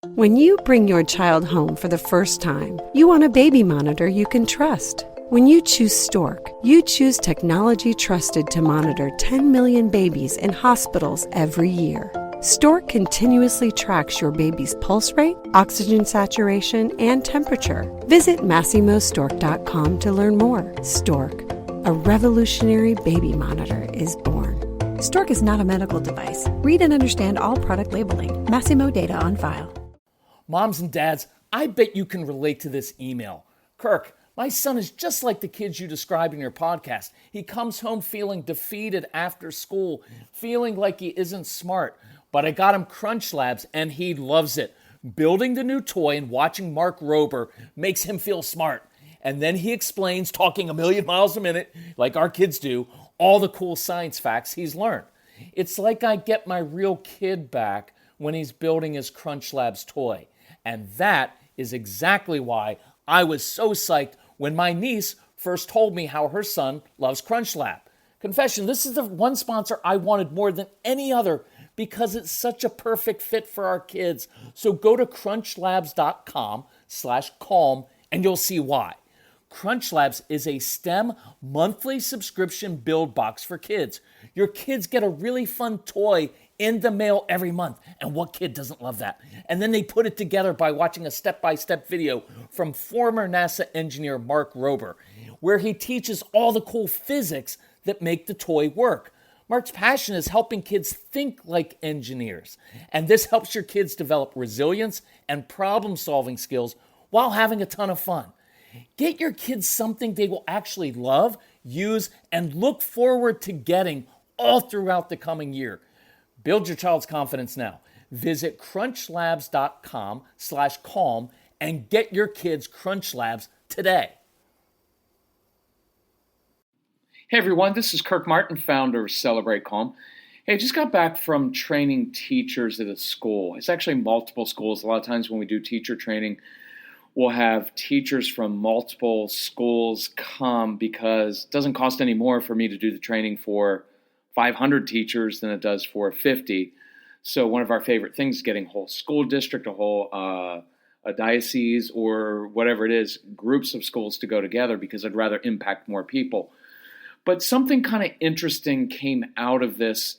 When you bring your child home for the first time, you want a baby monitor you can trust. When you choose Stork, you choose technology trusted to monitor 10 million babies in hospitals every year. Stork continuously tracks your baby's pulse rate, oxygen saturation, and temperature. Visit MassimoStork.com to learn more. Stork, a revolutionary baby monitor, is born. Stork is not a medical device. Read and understand all product labeling. Massimo data on file. Moms and dads, I bet you can relate to this email. Kirk, my son is just like the kids you described in your podcast. He comes home feeling defeated after school, feeling like he isn't smart. But I got him Crunch Labs and he loves it. Building the new toy and watching Mark Rober makes him feel smart. And then he explains, talking a million miles a minute, like our kids do, all the cool science facts he's learned. It's like I get my real kid back when he's building his Crunch Labs toy. And that is exactly why I was so psyched when my niece first told me how her son loves Crunch Lab. Confession, this is the one sponsor I wanted more than any other because it's such a perfect fit for our kids. So go to crunchlabs.com/calm and you'll see why. Crunch Labs is a STEM monthly subscription build box for kids. Your kids get a really fun toy in the mail every month. And what kid doesn't love that? And then they put it together by watching a step-by-step video from former NASA engineer Mark Rober, where he teaches all the cool physics that make the toy work. Mark's passion is helping kids think like engineers. And this helps your kids develop resilience and problem-solving skills while having a ton of fun. Get your kids something they will actually love, use, and look forward to getting all throughout the coming year. Build your child's confidence now. Visit crunchlabs.com/calm and get your kids Crunch Labs today. Hey everyone, this is Kirk Martin, founder of Celebrate Calm. Hey, I just got back from training teachers at a school. It's actually multiple schools. A lot of times when we do teacher training, we'll have teachers from multiple schools come because it doesn't cost any more for me to do the training for 500 teachers than it does for 50. So one of our favorite things is getting a whole school district, a whole a diocese, or whatever it is, groups of schools to go together because I'd rather impact more people. But something kind of interesting came out of this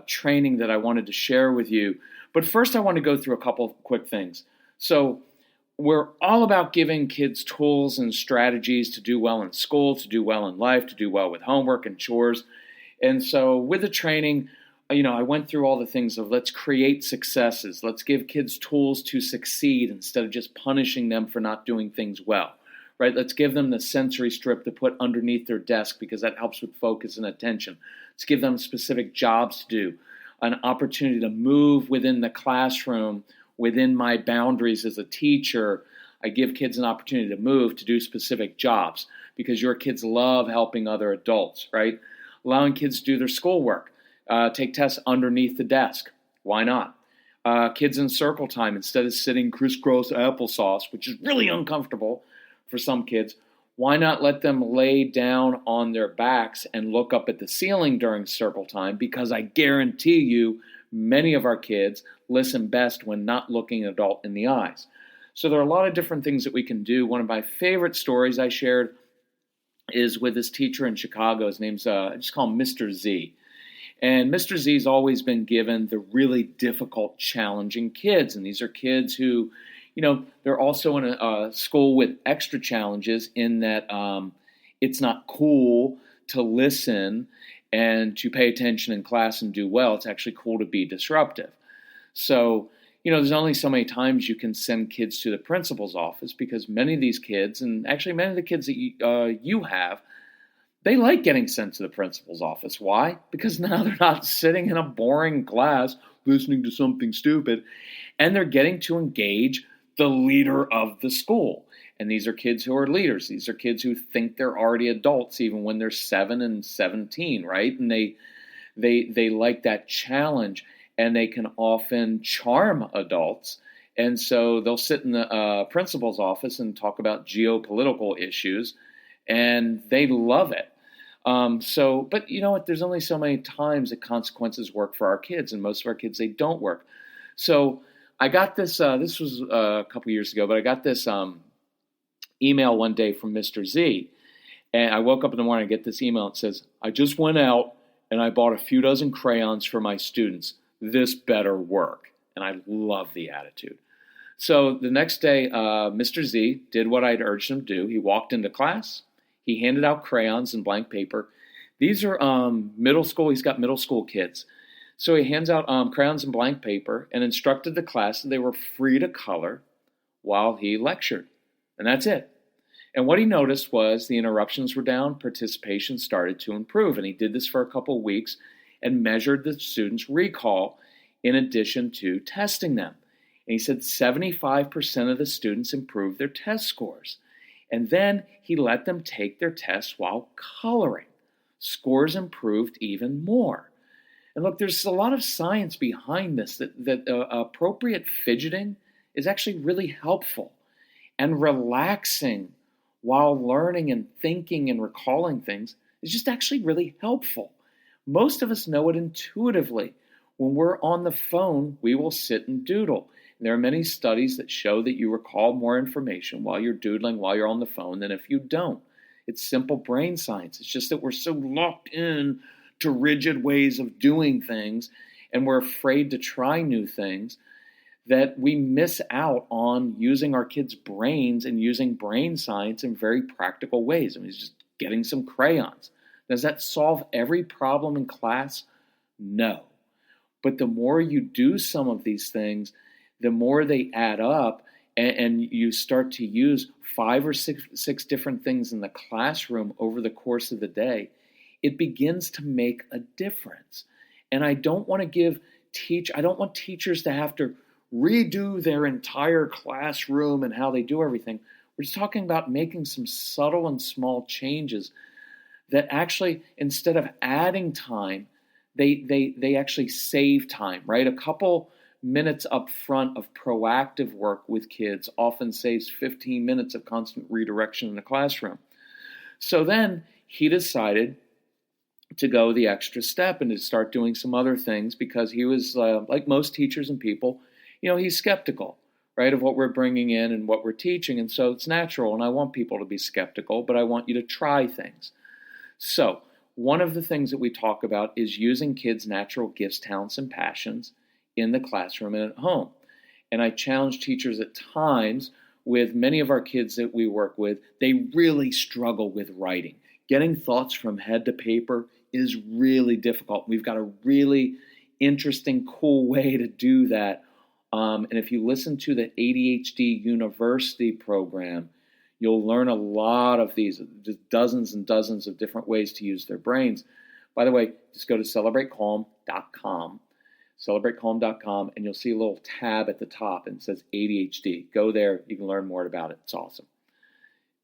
training that I wanted to share with you. But first I want to go through a couple of quick things. So we're all about giving kids tools and strategies to do well in school, to do well in life, to do well with homework and chores. And so with the training, I went through all the things of let's create successes. Let's give kids tools to succeed instead of just punishing them for not doing things well, right? Let's give them the sensory strip to put underneath their desk because that helps with focus and attention. Let's give them specific jobs to do, an opportunity to move within the classroom, within my boundaries as a teacher. I give kids an opportunity to move to do specific jobs because your kids love helping other adults, right? Allowing kids to do their schoolwork, take tests underneath the desk. Why not? Kids in circle time, instead of sitting crisscross applesauce, which is really uncomfortable for some kids, why not let them lay down on their backs and look up at the ceiling during circle time? Because I guarantee you, many of our kids listen best when not looking an adult in the eyes. So there are a lot of different things that we can do. One of my favorite stories I shared is with this teacher in Chicago. His name's, I just call him Mr. Z. And Mr. Z's always been given the really difficult, challenging kids. And these are kids who, they're also in a school with extra challenges in that it's not cool to listen and to pay attention in class and do well. It's actually cool to be disruptive. So, there's only so many times you can send kids to the principal's office because many of these kids, and actually many of the kids that you have, they like getting sent to the principal's office. Why? Because now they're not sitting in a boring class listening to something stupid, and they're getting to engage the leader of the school. And these are kids who are leaders. These are kids who think they're already adults even when they're 7 and 17, right? And they like that challenge. And they can often charm adults. And so they'll sit in the principal's office and talk about geopolitical issues, and they love it. But you know what? There's only so many times that consequences work for our kids, and most of our kids, they don't work. So I got this, this was a couple years ago, but I got this email one day from Mr. Z. And I woke up in the morning and get this email. It says, I just went out and I bought a few dozen crayons for my students. This better work. And I love the attitude. So the next day, Mr. Z did what I'd urged him to do. He walked into class. He handed out crayons and blank paper. These are middle school. He's got middle school kids. So he hands out crayons and blank paper and instructed the class that they were free to color while he lectured. And that's it. And what he noticed was the interruptions were down, participation started to improve. And he did this for a couple of weeks and measured the students' recall in addition to testing them. And he said 75% of the students improved their test scores. And then he let them take their tests while coloring. Scores improved even more. And look, there's a lot of science behind this that appropriate fidgeting is actually really helpful. And relaxing while learning and thinking and recalling things is just actually really helpful. Most of us know it intuitively. When we're on the phone, we will sit and doodle. And there are many studies that show that you recall more information while you're doodling, while you're on the phone, than if you don't. It's simple brain science. It's just that we're so locked in to rigid ways of doing things, and we're afraid to try new things, that we miss out on using our kids' brains and using brain science in very practical ways. I mean, it's just getting some crayons. Does that solve every problem in class? No. But the more you do some of these things, the more they add up, and you start to use 5 or 6 different things in the classroom over the course of the day, it begins to make a difference. And I don't want teachers to have to redo their entire classroom and how they do everything. We're just talking about making some subtle and small changes that actually, instead of adding time, they actually save time, right? A couple minutes up front of proactive work with kids often saves 15 minutes of constant redirection in the classroom. So then he decided to go the extra step and to start doing some other things, because he was, like most teachers and people, he's skeptical, right, of what we're bringing in and what we're teaching. And so it's natural, and I want people to be skeptical, but I want you to try things. So one of the things that we talk about is using kids' natural gifts, talents, and passions in the classroom and at home. And I challenge teachers at times with many of our kids that we work with, they really struggle with writing. Getting thoughts from head to paper is really difficult. We've got a really interesting, cool way to do that. And if you listen to the ADHD University program, you'll learn a lot of these, just dozens and dozens of different ways to use their brains. By the way, just go to celebratecalm.com, and you'll see a little tab at the top and it says ADHD. Go there, you can learn more about it. It's awesome.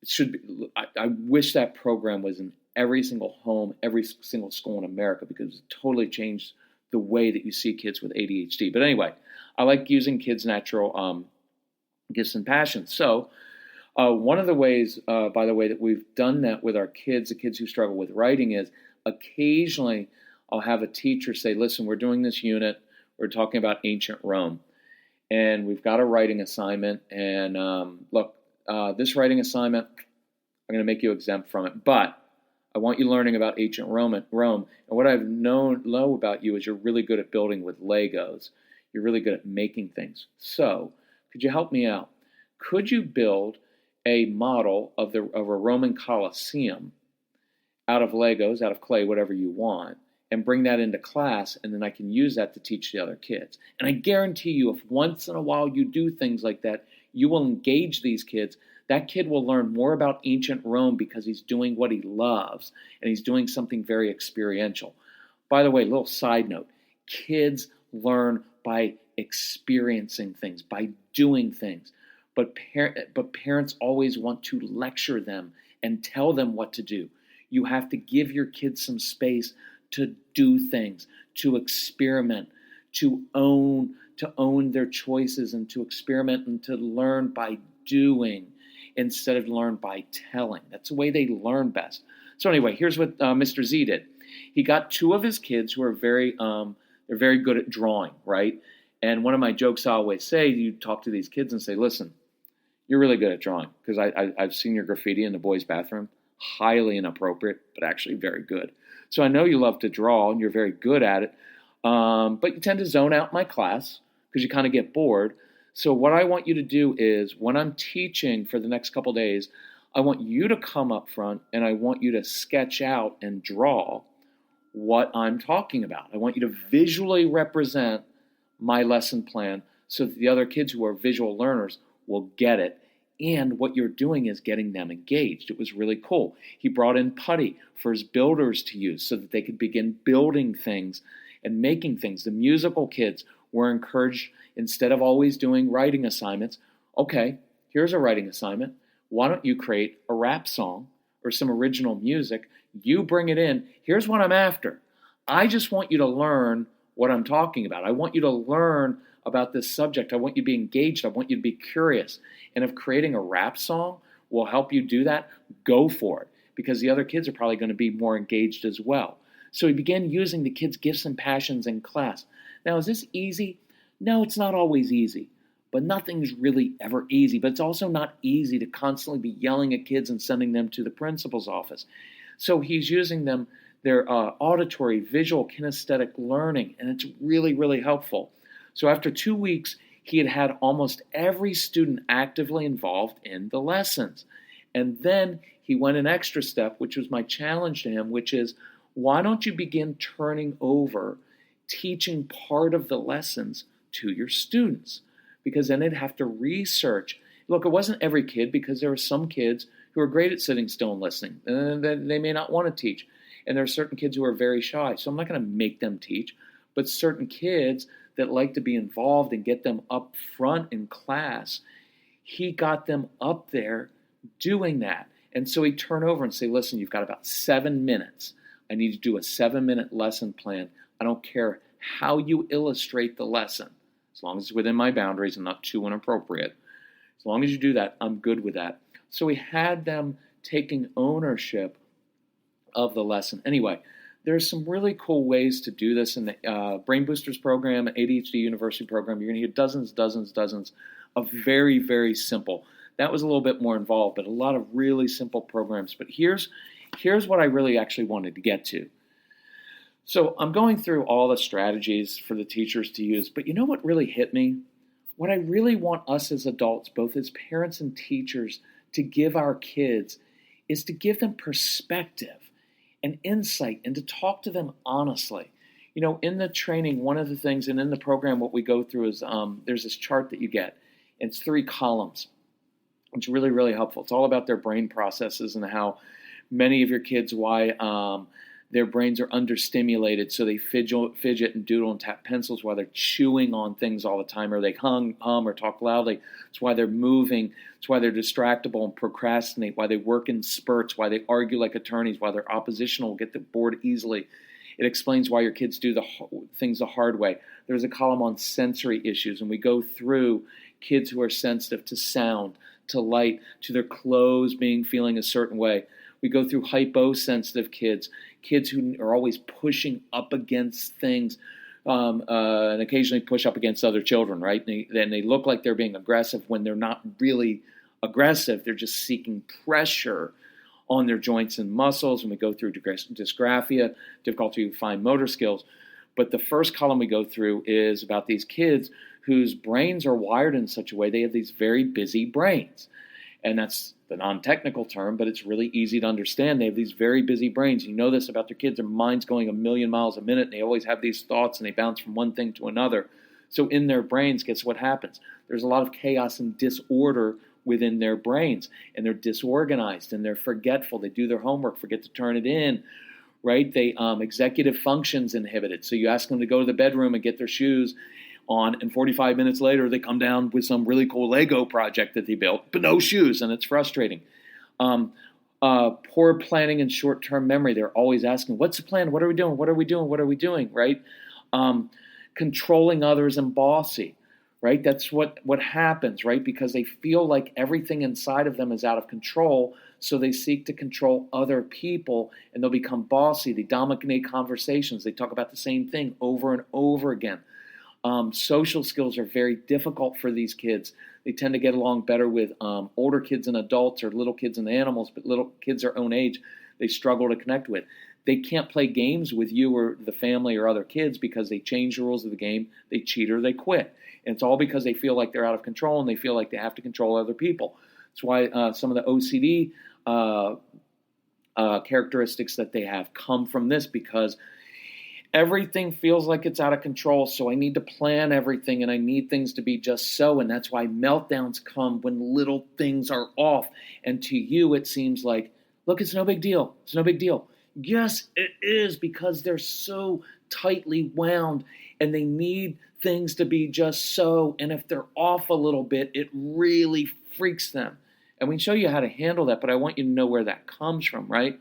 It should be. I wish that program was in every single home, every single school in America, because it totally changed the way that you see kids with ADHD. But anyway, I like using kids' natural gifts and passions. So one of the ways, by the way, that we've done that with our kids, the kids who struggle with writing, is occasionally I'll have a teacher say, listen, we're doing this unit, we're talking about ancient Rome, and we've got a writing assignment, and look, this writing assignment, I'm going to make you exempt from it, but I want you learning about ancient Rome. And what I've know about you is you're really good at building with Legos. You're really good at making things. So could you help me out? Could you build a model of a Roman Colosseum out of Legos, out of clay, whatever you want, and bring that into class, and then I can use that to teach the other kids. And I guarantee you, if once in a while you do things like that, you will engage these kids. That kid will learn more about ancient Rome because he's doing what he loves, and he's doing something very experiential. By the way, little side note, kids learn by experiencing things, by doing things. But parents always want to lecture them and tell them what to do. You have to give your kids some space to do things, to experiment, to own their choices, and to experiment and to learn by doing instead of learn by telling. That's the way they learn best. So anyway, here's what Mr. Z did. He got 2 of his kids who are they're very good at drawing, right? And one of my jokes I always say, you talk to these kids and say, listen, you're really good at drawing, because I've seen your graffiti in the boys' bathroom. Highly inappropriate, but actually very good. So I know you love to draw and you're very good at it, but you tend to zone out in my class because you kind of get bored. So what I want you to do is, when I'm teaching for the next couple days, I want you to come up front and I want you to sketch out and draw what I'm talking about. I want you to visually represent my lesson plan so that the other kids who are visual learners will get it. And what you're doing is getting them engaged. It was really cool. He brought in putty for his builders to use so that they could begin building things and making things. The musical kids were encouraged, instead of always doing writing assignments, okay, here's a writing assignment. Why don't you create a rap song or some original music? You bring it in. Here's what I'm after. I just want you to learn what I'm talking about. I want you to learn about this subject. I want you to be engaged. I want you to be curious. And if creating a rap song will help you do that, go for it, because the other kids are probably going to be more engaged as well. So he began using the kids' gifts and passions in class. Now, is this easy? No, it's not always easy, but nothing's really ever easy. But it's also not easy to constantly be yelling at kids and sending them to the principal's office. So he's using their auditory, visual, kinesthetic learning, and it's really, really helpful. So after 2 weeks, he had almost every student actively involved in the lessons. And then he went an extra step, which was my challenge to him, which is, why don't you begin turning over teaching part of the lessons to your students? Because then they'd have to research. Look, it wasn't every kid, because there were some kids who are great at sitting still and listening, and they may not want to teach. And there are certain kids who are very shy, so I'm not going to make them teach. But certain kids that like to be involved and get them up front in class, he got them up there doing that. And so he'd turn over and say, listen, you've got about 7 minutes. I need to do a 7-minute lesson plan. I don't care how you illustrate the lesson, as long as it's within my boundaries and not too inappropriate. As long as you do that, I'm good with that. So he had them taking ownership of the lesson. Anyway, there's some really cool ways to do this in the Brain Boosters program, ADHD University program. You're going to hear dozens of very, very simple. That was a little bit more involved, but a lot of really simple programs. But here's what I really actually wanted to get to. So I'm going through all the strategies for the teachers to use, but you know what really hit me? What I really want us as adults, both as parents and teachers, to give our kids is to give them perspective and insight and to talk to them honestly. You know, in the training, one of the things, and in the program, what we go through is there's this chart that you get. It's 3 columns. It's really, really helpful. It's all about their brain processes and how many of your kids, why their brains are understimulated, so they fidget and doodle and tap pencils while they're chewing on things all the time, or they hum or talk loudly. It's why they're moving. It's why they're distractible and procrastinate, why they work in spurts, why they argue like attorneys, why they're oppositional, get bored easily. It explains why your kids do things the hard way. There's a column on sensory issues, and we go through kids who are sensitive to sound, to light, to their clothes feeling a certain way. We go through hyposensitive kids who are always pushing up against things, and occasionally push up against other children, right? And they look like they're being aggressive when they're not really aggressive. They're just seeking pressure on their joints and muscles. And we go through dysgraphia, difficulty with fine motor skills. But the first column we go through is about these kids whose brains are wired in such a way they have these very busy brains. And that's the non-technical term, but it's really easy to understand. They have these very busy brains. You know this about their kids. Their mind's going 1,000,000 miles a minute, and they always have these thoughts, and they bounce from one thing to another. So in their brains, guess what happens? There's a lot of chaos and disorder within their brains, and they're disorganized, and they're forgetful. They do their homework, forget to turn it in, right? They executive functions inhibited. So you ask them to go to the bedroom and get their shoes on, and 45 minutes later, they come down with some really cool Lego project that they built, but no shoes, and it's frustrating. Poor planning and short-term memory. They're always asking, what's the plan? What are we doing? What are we doing? What are we doing, right? Controlling others and bossy, right? That's what happens, right? Because they feel like everything inside of them is out of control, so they seek to control other people, and they'll become bossy. They dominate conversations. They talk about the same thing over and over again. Social skills are very difficult for these kids. They tend to get along better with older kids and adults, or little kids and animals, but little kids their own age, they struggle to connect with. They can't play games with you or the family or other kids because they change the rules of the game, they cheat, or they quit. And it's all because they feel like they're out of control and they feel like they have to control other people. That's why some of the OCD characteristics that they have come from this, because everything feels like it's out of control, so I need to plan everything and I need things to be just so, and that's why meltdowns come when little things are off. And to you, it seems like, look, it's no big deal. It's no big deal. Yes, it is, because they're so tightly wound and they need things to be just so, and if they're off a little bit, it really freaks them. And we can show you how to handle that, but I want you to know where that comes from, right?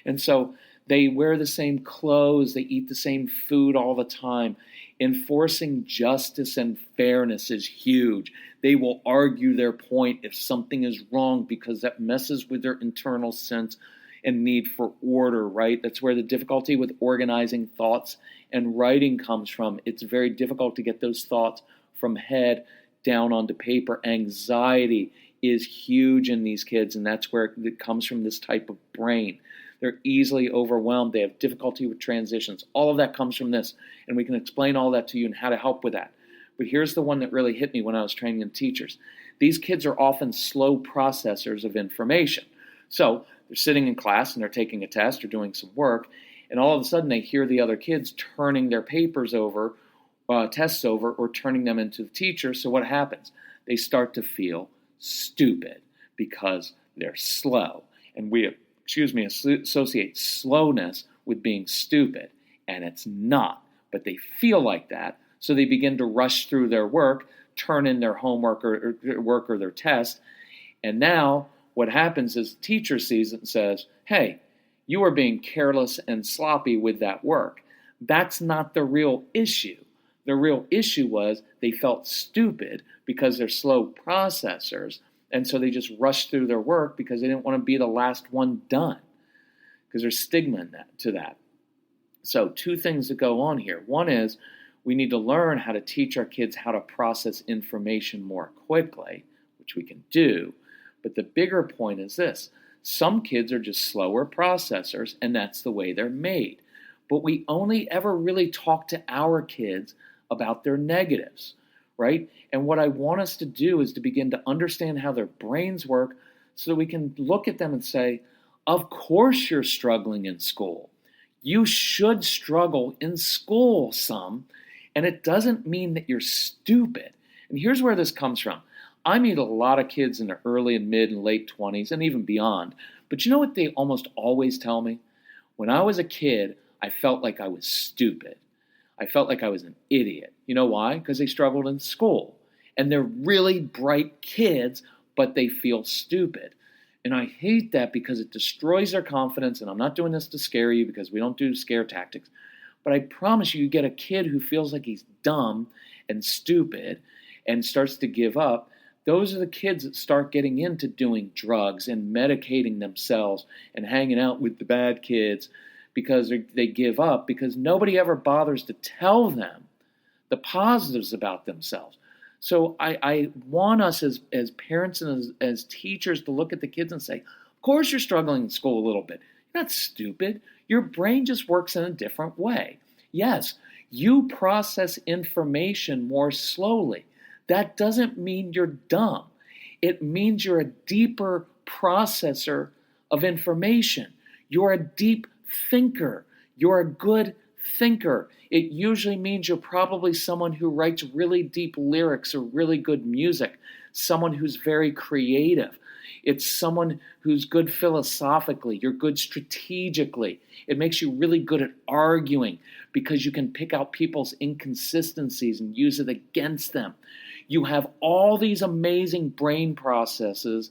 And so they wear the same clothes, they eat the same food all the time. Enforcing justice and fairness is huge. They will argue their point if something is wrong because that messes with their internal sense and need for order, right? That's where the difficulty with organizing thoughts and writing comes from. It's very difficult to get those thoughts from head down onto paper. Anxiety is huge in these kids, and that's where it comes from, this type of brain. They're easily overwhelmed. They have difficulty with transitions. All of that comes from this, and we can explain all that to you and how to help with that. But here's the one that really hit me when I was training in teachers. These kids are often slow processors of information. So they're sitting in class and they're taking a test or doing some work, and all of a sudden they hear the other kids turning their papers over, tests over, or turning them into the teacher. So what happens? They start to feel stupid because they're slow. And we associate slowness with being stupid, and it's not, but they feel like that, so they begin to rush through their work, turn in their homework or work or their test, and now what happens is the teacher sees it and says, hey, you are being careless and sloppy with that work. That's not the real issue. The real issue was they felt stupid because they're slow processors. And so they just rushed through their work because they didn't want to be the last one done, because there's stigma to that. So 2 things that go on here. One is we need to learn how to teach our kids how to process information more quickly, which we can do. But the bigger point is this. Some kids are just slower processors, and that's the way they're made. But we only ever really talk to our kids about their negatives, right? And what I want us to do is to begin to understand how their brains work so that we can look at them and say, of course you're struggling in school. You should struggle in school some, and it doesn't mean that you're stupid. And here's where this comes from. I meet a lot of kids in their early and mid and late 20s and even beyond. But you know what they almost always tell me? When I was a kid, I felt like I was stupid. I felt like I was an idiot. You know why? Because they struggled in school. And they're really bright kids, but they feel stupid. And I hate that because it destroys their confidence. And I'm not doing this to scare you, because we don't do scare tactics. But I promise you get a kid who feels like he's dumb and stupid and starts to give up. Those are the kids that start getting into doing drugs and medicating themselves and hanging out with the bad kids, because they give up, because nobody ever bothers to tell them the positives about themselves. So I want us as parents and as teachers to look at the kids and say, of course you're struggling in school a little bit. You're not stupid. Your brain just works in a different way. Yes, you process information more slowly. That doesn't mean you're dumb. It means you're a deeper processor of information. You're a deep thinker. You're a good thinker. It usually means you're probably someone who writes really deep lyrics or really good music, someone who's very creative. It's someone who's good philosophically. You're good strategically. It makes you really good at arguing because you can pick out people's inconsistencies and use it against them. You have all these amazing brain processes,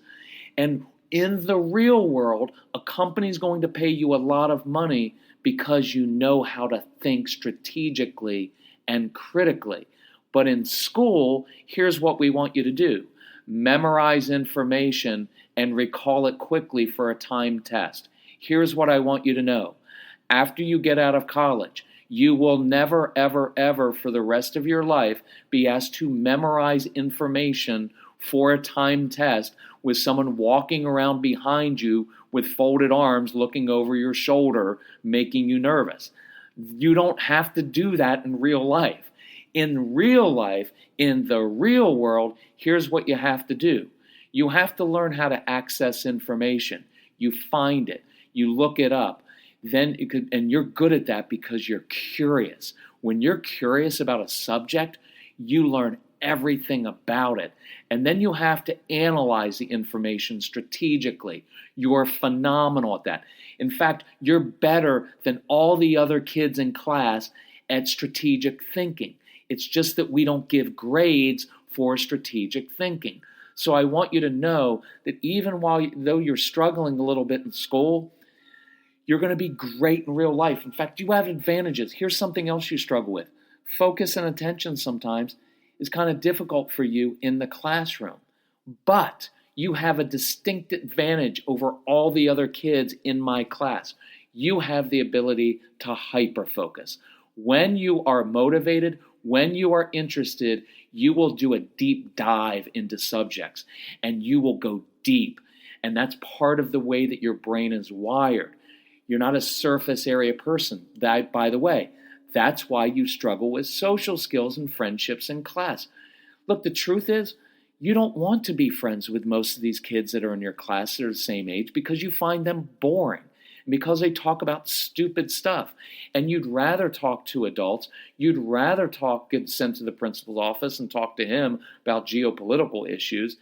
and in the real world, a company is going to pay you a lot of money because you know how to think strategically and critically. But in school, here's what we want you to do. Memorize information and recall it quickly for a timed test. Here's what I want you to know. After you get out of college, You will never, ever, ever for the rest of your life be asked to memorize information for a timed test with someone walking around behind you with folded arms looking over your shoulder, making you nervous. You don't have to do that in real life. In real life, in the real world, here's what you have to do. You have to learn how to access information. You find it. You look it up. Then and you're good at that because you're curious. When you're curious about a subject, you learn everything about it. And then you have to analyze the information strategically. You're phenomenal at that. In fact, you're better than all the other kids in class at strategic thinking. It's just that we don't give grades for strategic thinking. So I want you to know that even though you're struggling a little bit in school, you're going to be great in real life. In fact, you have advantages. Here's something else you struggle with. Focus and attention sometimes is kind of difficult for you in the classroom. But you have a distinct advantage over all the other kids in my class. You have the ability to hyper-focus. When you are motivated, when you are interested, you will do a deep dive into subjects and you will go deep. And that's part of the way that your brain is wired. You're not a surface area person. That, by the way, that's why you struggle with social skills and friendships in class. Look, the truth is, you don't want to be friends with most of these kids that are in your class that are the same age because you find them boring and because they talk about stupid stuff. And you'd rather talk to adults. You'd rather get sent to the principal's office and talk to him about geopolitical issues.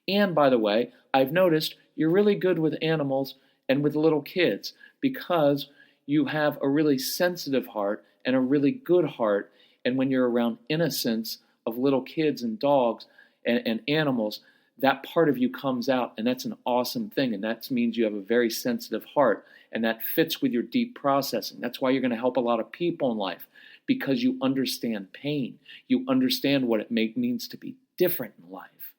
And by the way, I've noticed you're really good with animals and with little kids because you have a really sensitive heart and a really good heart. And when you're around innocence of little kids and dogs and animals, that part of you comes out, and that's an awesome thing. And that means you have a very sensitive heart, and that fits with your deep processing. That's why you're going to help a lot of people in life, because you understand pain. You understand what it means to be different in life,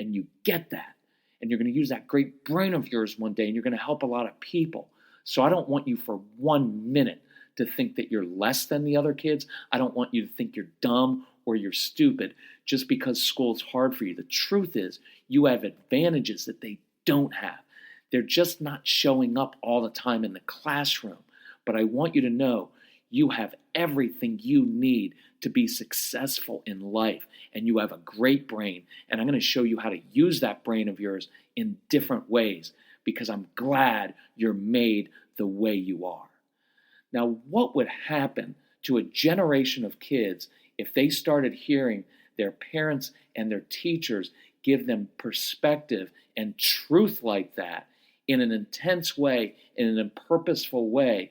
and you get that. And you're going to use that great brain of yours one day, and you're going to help a lot of people. So I don't want you for 1 minute to think that you're less than the other kids. I don't want you to think you're dumb or you're stupid just because school's hard for you. The truth is, you have advantages that they don't have. They're just not showing up all the time in the classroom. But I want you to know you have everything you need to be successful in life, and you have a great brain. And I'm going to show you how to use that brain of yours in different ways, because I'm glad you're made the way you are. Now, what would happen to a generation of kids if they started hearing their parents and their teachers give them perspective and truth like that in an intense way, in a purposeful way?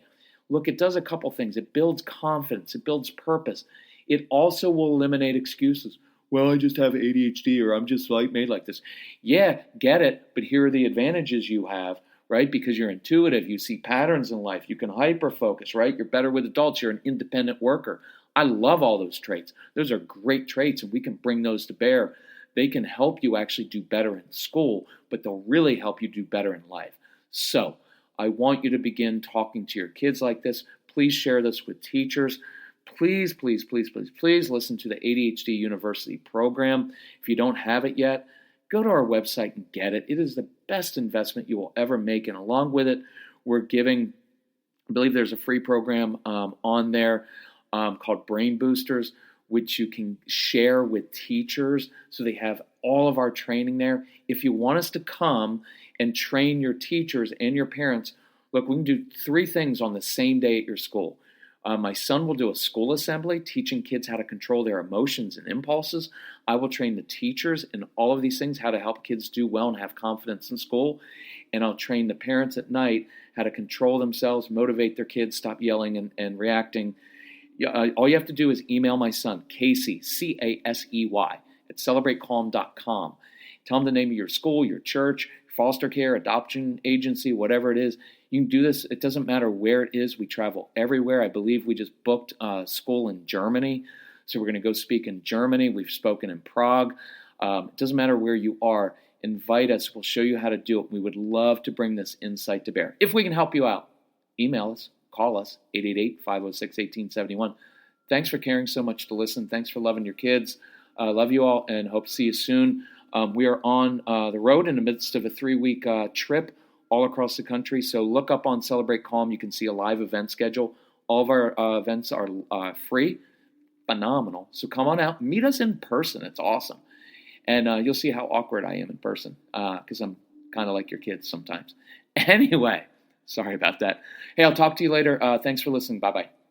Look, it does a couple things. It builds confidence. It builds purpose. It also will eliminate excuses. Well, I just have ADHD, or I'm just made like this. Yeah, get it, but here are the advantages you have, right? Because you're intuitive, you see patterns in life, you can hyper-focus, right? You're better with adults, you're an independent worker. I love all those traits. Those are great traits, and we can bring those to bear. They can help you actually do better in school, but they'll really help you do better in life. So I want you to begin talking to your kids like this. Please share this with teachers. Please, please, please, please, please listen to the ADHD University program. If you don't have it yet, go to our website and get it. It is the best investment you will ever make. And along with it, we're giving, I believe there's a free program on there called Brain Boosters, which you can share with teachers so they have all of our training there. If you want us to come and train your teachers and your parents, look, we can do 3 things on the same day at your school. My son will do a school assembly teaching kids how to control their emotions and impulses. I will train the teachers in all of these things, how to help kids do well and have confidence in school. And I'll train the parents at night how to control themselves, motivate their kids, stop yelling and reacting. All you have to do is email my son, Casey, C-A-S-E-Y, at celebratecalm.com. Tell him the name of your school, your church, foster care, adoption agency, whatever it is. You can do this. It doesn't matter where it is. We travel everywhere. I believe we just booked a school in Germany. So we're going to go speak in Germany. We've spoken in Prague. It doesn't matter where you are. Invite us. We'll show you how to do it. We would love to bring this insight to bear. If we can help you out, email us, call us, 888-506-1871. Thanks for caring so much to listen. Thanks for loving your kids. Love you all and hope to see you soon. We are on the road in the midst of a 3-week trip all across the country. So look up on Celebrate Calm. You can see a live event schedule. All of our events are free. Phenomenal. So come on out. Meet us in person. It's awesome. And you'll see how awkward I am in person because I'm kind of like your kids sometimes. Anyway, sorry about that. Hey, I'll talk to you later. Thanks for listening. Bye-bye.